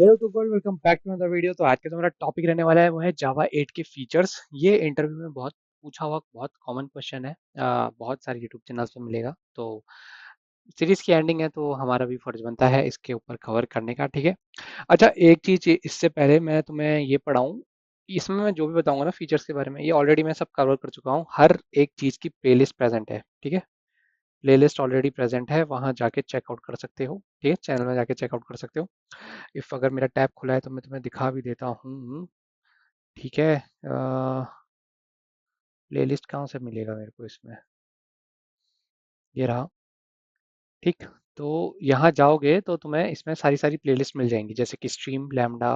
Hello to world, welcome back to another video. तो आज का जो मेरा टॉपिक रहने वाला है वो है जावा 8 के फीचर्स। ये इंटरव्यू में बहुत पूछा हुआ बहुत कॉमन क्वेश्चन है। बहुत सारे यूट्यूब चैनल्स पे मिलेगा। तो सीरीज की एंडिंग है तो हमारा भी फर्ज बनता है इसके ऊपर कवर करने का। ठीक है। अच्छा, एक चीज इससे पहले मैं तुम्हें ये पढ़ाऊँ। इसमें मैं जो भी बताऊंगा ना फीचर्स के बारे में, ये ऑलरेडी मैं सब कवर कर चुका हूँ। हर एक चीज की प्लेलिस्ट प्रेजेंट है। ठीक है। प्लेलिस्ट ऑलरेडी प्रेजेंट है, वहां जाके चेकआउट कर सकते हो। ठीक है, चैनल में जाके चेकआउट कर सकते हो। इफ अगर मेरा टैब खुला है तो मैं तुम्हें दिखा भी देता हूँ। ठीक है। प्लेलिस्ट कहाँ से मिलेगा मेरे को इसमें? ये रहा। ठीक। तो यहाँ जाओगे तो तुम्हें इसमें सारी सारी प्लेलिस्ट मिल जाएंगी, जैसे कि स्ट्रीम लैम्डा।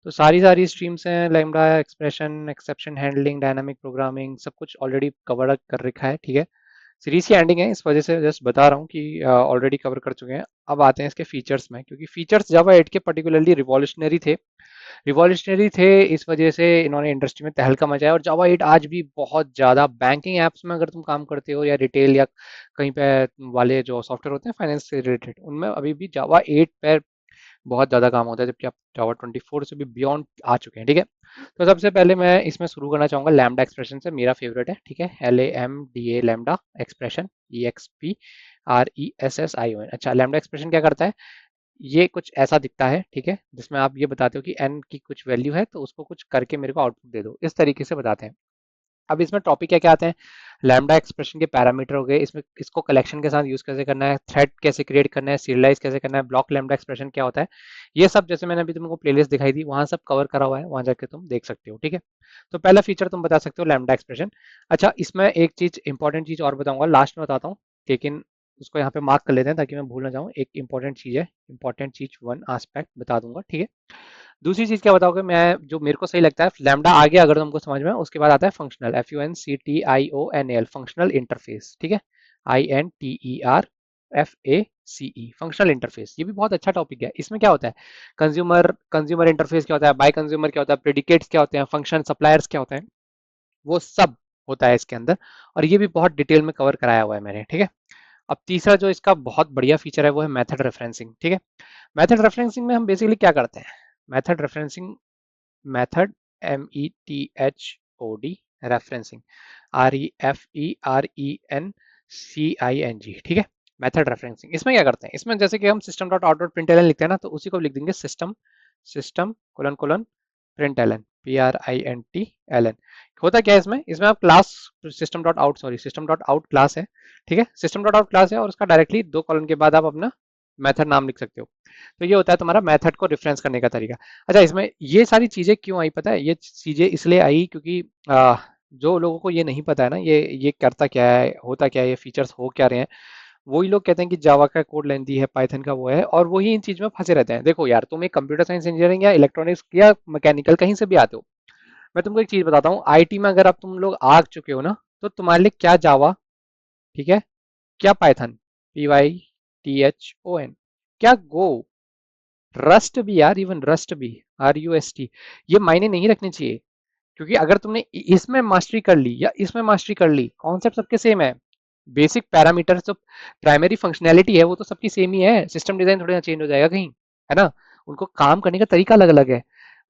तो सारी सारी स्ट्रीम्स हैं, lambda, expression, exception handling, dynamic programming, सब कुछ ऑलरेडी कवर कर रखा है। ठीक है। सीरीज की एंडिंग है, इस वजह से जस्ट बता रहा हूँ कि ऑलरेडी कवर कर चुके हैं। अब आते हैं इसके फीचर्स में, क्योंकि फीचर्स जावा 8 के पर्टिकुलरली रिवॉल्यूशनरी थे। रिवॉल्यूशनरी थे, इस वजह से इन्होंने इंडस्ट्री में तहलका मचाया। और जावा 8 आज भी बहुत ज़्यादा बैंकिंग एप्स में अगर तुम काम करते हो, या रिटेल, या कहीं पे वाले जो सॉफ्टवेयर होते हैं फाइनेंस से रिलेटेड, उनमें अभी भी जावा 8 पे बहुत ज़्यादा काम होता है, जबकि आप जावा 24 से भी बियॉन्ड आ चुके हैं। ठीक है। तो सबसे पहले मैं इसमें शुरू करना चाहूँगा लैम्डा एक्सप्रेशन से। मेरा फेवरेट है। ठीक है, LAMDA लैम्डा एक्सप्रेशन, EXPRESSION। अच्छा, लैम्डा एक्सप्रेशन क्या करता है? ये कुछ ऐसा दिखता है। ठीक है, जिसमें आप ये बताते हो कि एन की कुछ वैल्यू है तो उसको कुछ करके मेरे को आउटपुट दे दो, इस तरीके से बताते हैं। अब इसमें टॉपिक क्या क्या आते हैं? लैम्डा एक्सप्रेशन के पैरामीटर हो गए, इसमें इसको कलेक्शन के साथ यूज कैसे करना है, थ्रेड कैसे क्रिएट करना है, सीरियलाइज कैसे करना है, ब्लॉक लैम्डा एक्सप्रेशन क्या होता है। ये सब जैसे मैंने अभी तुमको प्लेलिस्ट दिखाई थी, वहां सब कवर करा हुआ है, वहां जाके तुम देख सकते हो। ठीक है। तो पहला फीचर तुम बता सकते हो लैम्डा एक्सप्रेशन। अच्छा, इसमें एक चीज इंपॉर्टेंट चीज और बताऊंगा, लास्ट में बताता हूँ, लेकिन उसको यहाँ पे मार्क कर लेते हैं ताकि मैं भूल ना जाऊँ। एक इंपॉर्टेंट चीज है, इंपॉर्टेंट चीज वन एस्पेक्ट बता दूंगा। ठीक है। दूसरी चीज क्या बताओगे? मैं जो मेरे को सही लगता है, लैम्डा आ गया अगर तुमको समझ में, उसके बाद आता है फंक्शनल, FUNCTIONAL, फंक्शनल इंटरफेस। ठीक है, INTERFACE, फंक्शनल इंटरफेस। ये भी बहुत अच्छा टॉपिक है। इसमें क्या होता है? कंज्यूमर कंज्यूमर इंटरफेस क्या होता है, बाय कंज्यूमर क्या होता है, प्रेडिकेट्स क्या होते हैं, फंक्शन सप्लायर्स क्या होते हैं, वो सब होता है इसके अंदर। और ये भी बहुत डिटेल में कवर कराया हुआ है मैंने। ठीक है। अब तीसरा जो इसका बहुत बढ़िया फीचर है वो है मेथड रेफरेंसिंग। ठीक है। मेथड रेफरेंसिंग में हम बेसिकली क्या करते हैं? Method referencing, method, METHOD, referencing, REFERENCING। ठीक है। मेथड रेफरेंसिंग इसमें क्या करते हैं? इसमें जैसे कि हम system dot out dot print लिखते हैं ना, तो उसी को लिख देंगे system, system colon colon println, PRINTLN। होता क्या है इसमें? इसमें आप class, system dot out, sorry, system dot out class है। ठीक है, सिस्टम डॉट आउट क्लास है, और उसका डायरेक्टली दो कॉलन के बाद आप अपना मेथड नाम लिख सकते हो। तो ये होता है तुम्हारा मेथड को रेफरेंस करने का तरीका। अच्छा, इसमें ये सारी चीजें क्यों आई पता है? ये चीजें इसलिए आई क्योंकि जो लोगों को ये नहीं पता है ना, ये करता क्या है, होता क्या है, ये फीचर्स हो क्या रहे हैं, वही लोग कहते हैं कि जावा का कोड लेंदी है, पाइथन का वो है, और वही इन चीज में फंसे रहते हैं। देखो यार, तुम एक कंप्यूटर साइंस इंजीनियरिंग या इलेक्ट्रॉनिक्स या मैकेनिकल कहीं से भी आते हो, मैं तुमको एक चीज बताता हूँ, आईटी में अगर अब तुम लोग आ चुके हो ना, तो तुम्हारे लिए क्या जावा, ठीक है, क्या पाइथन, PYTHON, क्या गो, रस्ट भी यार, इवन रस्ट भी, RUST, ये मायने नहीं रखने चाहिए। क्योंकि अगर तुमने इसमें मास्टरी कर ली या इसमें मास्टरी कर ली, कॉन्सेप्ट सबके सेम है। बेसिक पैरामीटर जो प्राइमरी फंक्शनैलिटी है वो तो सबकी सेम ही है। सिस्टम डिजाइन थोड़ी ना चेंज हो जाएगा कहीं, है ना? उनको काम करने का तरीका अलग अलग है।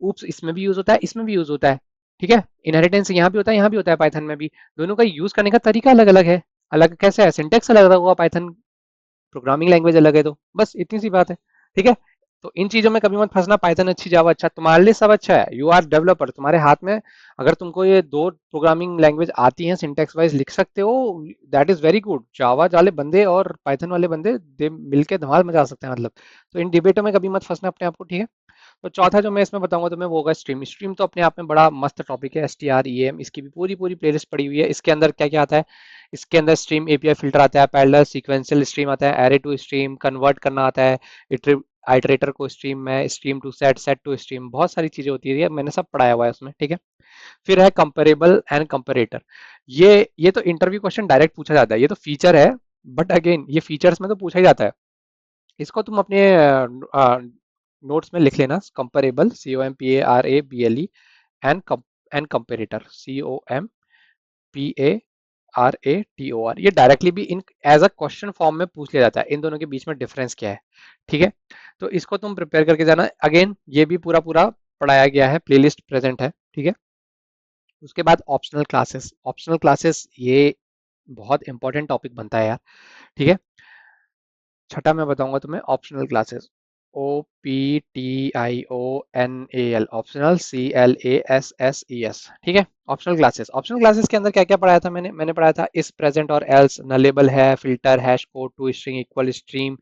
उप्स इसमें भी यूज होता है, इसमें भी यूज होता है। ठीक है। इनहेरिटेंस यहाँ भी होता है, यहाँ भी होता है, पाइथन में भी। दोनों का यूज करने का तरीका अलग अलग है। अलग कैसे है? सिंटेक्स अलग अलग होगा, पाइथन प्रोग्रामिंग लैंग्वेज अलग है, तो बस इतनी सी बात है। ठीक है। तो इन चीजों में कभी मत फंसना। पाइथन अच्छी, जावा अच्छा, तुम्हारे लिए सब अच्छा है। यू आर डेवलपर, तुम्हारे हाथ में अगर तुमको ये दो प्रोग्रामिंग लैंग्वेज आती हैं, सिंटेक्स वाइज लिख सकते हो, दैट इज वेरी गुड। जावा वाले बंदे और पाइथन वाले बंदे दे मिलके धमाल मचा सकते हैं, मतलब। तो इन डिबेटों में कभी मत फंसना अपने आप को। ठीक है। तो चौथा जो मैं इसमें बताऊंगा तुम्हें वो होगा स्ट्रीम। स्ट्रीम तो अपने आप में बड़ा मस्त टॉपिक है, STREAM, इसकी भी पूरी पूरी प्लेलिस्ट पड़ी हुई है। इसके अंदर क्या क्या आता है? इसके अंदर स्ट्रीम API फिल्टर आता है, पैरेलल सीक्वेंशियल स्ट्रीम आता है, एरे टू स्ट्रीम कन्वर्ट करना आता है, आइटरेटर को स्ट्रीम में, stream to set, set to stream, बहुत सारी चीजें होती है, ये मैंने सब पढ़ाया हुआ है उसमें। ठीक है। फिर है कंपेरेबल एंड कंपेरेटर। ये तो इंटरव्यू क्वेश्चन डायरेक्ट पूछा जाता है, ये तो फीचर है, बट अगेन ये फीचर्स में तो पूछा ही जाता है। इसको तुम अपने नोट्स में लिख लेना, comparable, COMPARABLE, and and comparator, COMPARATOR। RATOR, ये डायरेक्टली भी इन एज अ क्वेश्चन फॉर्म में पूछ लिया जाता है, इन दोनों के बीच में डिफरेंस क्या है। ठीक है, तो इसको तुम प्रिपेयर करके जाना। अगेन ये भी पूरा पूरा पढ़ाया गया है, प्लेलिस्ट प्रेजेंट है। ठीक है, उसके बाद ऑप्शनल क्लासेस, ऑप्शनल क्लासेस ये बहुत इंपॉर्टेंट टॉपिक बनता है यार। ठीक है, छठा मैं बताऊंगा तुम्हें optional classes, OPTIONAL, optional, CLASSES। ठीक है, ऑप्शनल क्लासेस, ऑप्शनल क्लासेस के अंदर क्या क्या पढ़ाया था मैंने पढ़ाया था is, present or else, nullable है, filter, hash code, to string, equal stream,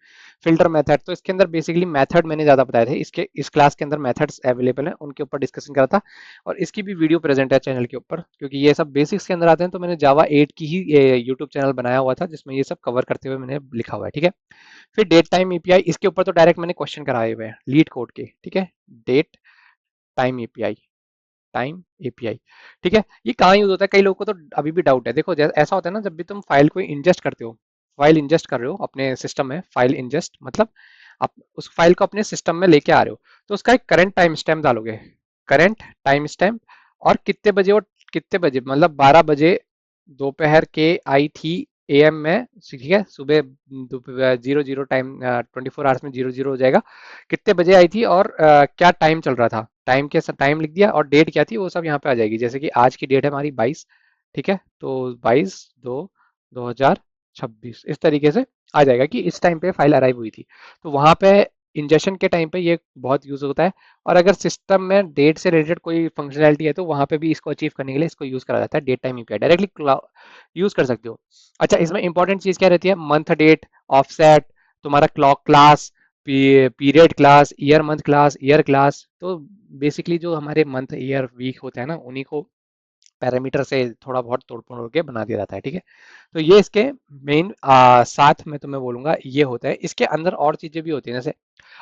filter method. तो इसके अंदर बेसिकली मेथड मैंने ज्यादा बताए थे, इसके इस क्लास के अंदर मेथड्स अवेलेबल हैं, उनके ऊपर डिस्कशन करा था। और इसकी भी वीडियो प्रेजेंट है चैनल के ऊपर, क्योंकि ये सब बेसिक्स के अंदर आते हैं, तो मैंने जावा 8 की ही यूट्यूब चैनल बनाया हुआ था जिसमें ये सब कवर करते हुए मैंने लिखा हुआ है। ठीक है, फिर डेट टाइम एपीआई, इसके ऊपर तो डायरेक्ट मैंने क्वेश्चन कराए हुए हैं लीड कोड के। ठीक है, date time API, time API. ठीक है, ये कहाँ यूज होता है, कई लोगों को तो अभी भी डाउट है। देखो जैसे ऐसा होता है ना, जब भी तुम फाइल को इंजेस्ट करते हो, फाइल इंजेस्ट कर रहे हो अपने सिस्टम में, फाइल इंजेस्ट मतलब आप उस फाइल को अपने सिस्टम में लेके आ रहे हो, तो उसका एक करंट टाइम स्टैम्प डालोगे, करंट टाइम स्टैम्प, और कितने बजे, और कितने बजे मतलब 12 बजे दोपहर के आई थी एएम में। ठीक है, सुबह 00 टाइम, 24 आवर्स में 00 हो जाएगा, कितने बजे आई थी और क्या टाइम चल रहा था, टाइम के टाइम लिख दिया, और डेट क्या थी वो सब यहाँ पे आ जाएगी। जैसे कि आज की डेट है हमारी 22। ठीक है, तो 22/2/2026, इस तरीके से आ जाएगा कि इस टाइम पे फाइल अराइव हुई थी। तो वहां पे इंजेक्शन के टाइम पे ये बहुत यूज होता है। और अगर सिस्टम में डेट से रिलेटेड कोई फंक्शनैलिटी है, तो वहां पे भी इसको अचीव करने के लिए इसको यूज करा जाता है, date time UPI directly use कर सकते हो। अच्छा, इसमें इंपॉर्टेंट चीज क्या रहती है, मंथ डेट, ऑफसेट, तुम्हारा clock class, period class, year month class, year class. तो बेसिकली जो हमारे मंथ ईयर वीक होते हैं ना, उन्हीं को पैरामीटर से थोड़ा बहुत तोड़ फोड़ के बना दिया जाता है। ठीक है, तो ये इसके मेन 7 मैं तुम्हें बोलूंगा ये होता है। इसके अंदर और चीजें भी होती हैं, जैसे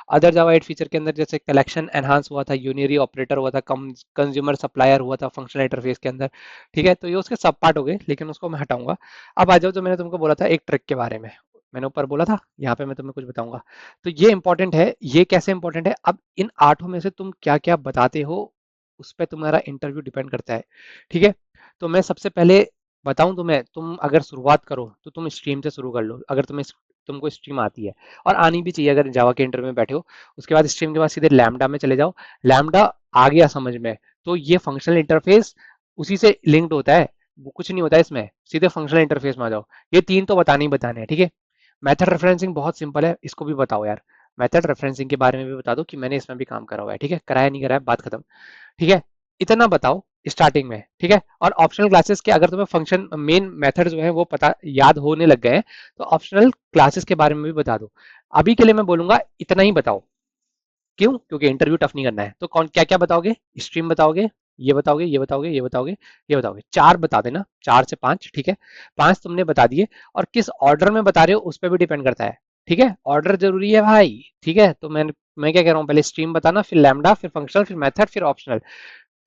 अदर जावा 8 फीचर के अंदर जैसे कलेक्शन एनहांस हुआ था, यूनियरी ऑपरेटर हुआ था, कंज्यूमर सप्लायर हुआ था फंक्शनल इंटरफेस के अंदर। ठीक है, तो ये उसके सब पार्ट हो गए, लेकिन उसको मैं हटाऊंगा। अब आ जाओ, जो मैंने तुमको बोला था एक ट्रिक के बारे में, मैंने ऊपर बोला था, यहाँ पे मैं तुम्हें कुछ बताऊंगा। तो ये इंपॉर्टेंट है, ये कैसे इंपॉर्टेंट है, अब इन 8 में से तुम क्या क्या बताते हो, उस पर तुम्हारा इंटरव्यू डिपेंड करता है। ठीक है, तो मैं सबसे पहले बताऊं तुम्हें, तुम अगर शुरुआत करो तो तुम स्ट्रीम से शुरू कर लो, अगर तुमको स्ट्रीम आती है, और आनी भी चाहिए अगर जावा के इंटरव्यू में बैठे हो। उसके बाद स्ट्रीम के बाद सीधे लैम्डा में चले जाओ, लैम्डा आ गया समझ में, तो ये फंक्शनल इंटरफेस उसी से लिंक्ड होता है, वो कुछ नहीं होता है इसमें, सीधे फंक्शनल इंटरफेस में आ जाओ। ये 3 तो बताने ही बताने हैं। ठीक है, मेथड रेफरेंसिंग बहुत सिंपल है, इसको भी बताओ यार, मेथड रेफरेंसिंग के बारे में भी बता दो कि मैंने इसमें भी काम करा हुआ है। ठीक है, कराया नहीं कराया बात खत्म। ठीक है, इतना बताओ स्टार्टिंग में। ठीक है, और ऑप्शनल क्लासेस के अगर तुम्हें फंक्शन मेन मेथड जो है वो पता याद होने लग गए हैं, तो ऑप्शनल क्लासेस के बारे में भी बता दो। अभी के लिए मैं बोलूंगा इतना ही बताओ। क्यों? क्योंकि इंटरव्यू टफ नहीं करना है। तो कौन क्या क्या बताओगे, स्ट्रीम बताओगे, ये बताओगे, ये बताओगे, ये बताओगे, ये बताओगे, 4 बता देना, 4 से 5। ठीक है, 5 तुमने बता दिए, और किस ऑर्डर में बता रहे हो उस पर भी डिपेंड करता है। ठीक है, ऑर्डर जरूरी है भाई। ठीक है, तो मैं क्या कह रहा हूँ, पहले स्ट्रीम बताना, फिर लैम्डा, फिर फंक्शनल, फिर मेथड, फिर ऑप्शनल।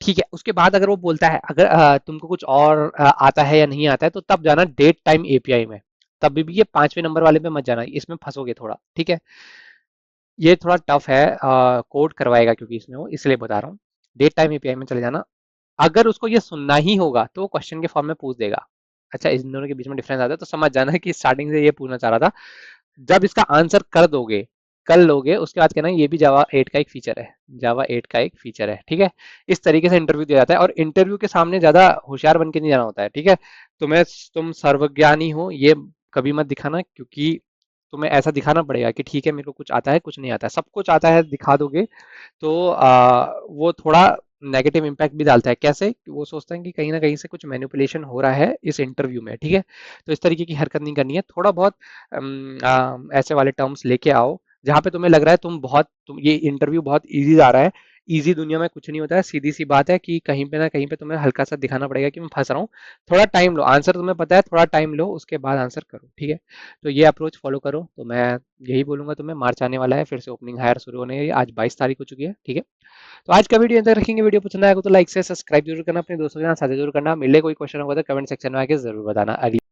ठीक है, उसके बाद अगर वो बोलता है अगर तुमको कुछ और आता है या नहीं आता है, तो तब जाना डेट टाइम एपीआई में। तब भी ये 5वें नंबर वाले में मत जाना, इसमें फंसोगे थोड़ा। ठीक है, ये थोड़ा टफ है, कोड करवाएगा क्योंकि इसमें वो, इसलिए बता रहा हूँ। डेट टाइम एपीआई में चले जाना। अगर उसको ये सुनना ही होगा तो वो क्वेश्चन के फॉर्म में पूछ देगा। अच्छा, इन दोनों के बीच में डिफरेंस आता है, तो समझ जाना कि स्टार्टिंग से ये पूछना चाह रहा था। जब इसका आंसर कर लोगे, उसके बाद कहना ये भी जावा 8 का एक फीचर है, जावा 8 का एक फीचर है। ठीक है, इस तरीके से इंटरव्यू दिया जाता है, और इंटरव्यू के सामने ज्यादा होशियार बन के नहीं जाना होता है। ठीक है, तुम सर्वज्ञानी हो ये कभी मत दिखाना, क्योंकि तुम्हें ऐसा दिखाना पड़ेगा कि ठीक है मेरे को कुछ आता है, कुछ नहीं आता है। सब कुछ आता है दिखा दोगे तो वो थोड़ा नेगेटिव इम्पैक्ट भी डालता है। कैसे? वो सोचते हैं कि कहीं ना कहीं से कुछ मैनिपुलेशन हो रहा है इस इंटरव्यू में। ठीक है, तो इस तरीके की हरकत नहीं करनी है। थोड़ा बहुत ऐसे वाले टर्म्स लेके आओ जहाँ पे तुम्हें लग रहा है तुम ये इंटरव्यू बहुत इजी जा रहा है। इजी दुनिया में कुछ नहीं होता है, सीधी सी बात है कि कहीं पे ना कहीं पे तुम्हें हल्का सा दिखाना पड़ेगा कि मैं फंस रहा हूँ। थोड़ा टाइम लो, आंसर तुम्हें पता है, थोड़ा टाइम लो, उसके बाद आंसर करो। ठीक है, तो ये अप्रोच फॉलो करो। तो मैं यही बोलूंगा तुम्हें, मार्च आने वाला है, फिर से ओपनिंग हायर शुरू होने है, आज 22 तारीख हो चुकी है। ठीक है, तो आज का वीडियो अंदर रखेंगे। वीडियो पसंद आएगा तो लाइक से सब्सक्राइब जरूर करना, अपने दोस्तों के साथ साझा जरूर करना। मिले कोई क्वेश्चन होगा तो कमेंट सेक्शन में आके जरूर बताना। अगली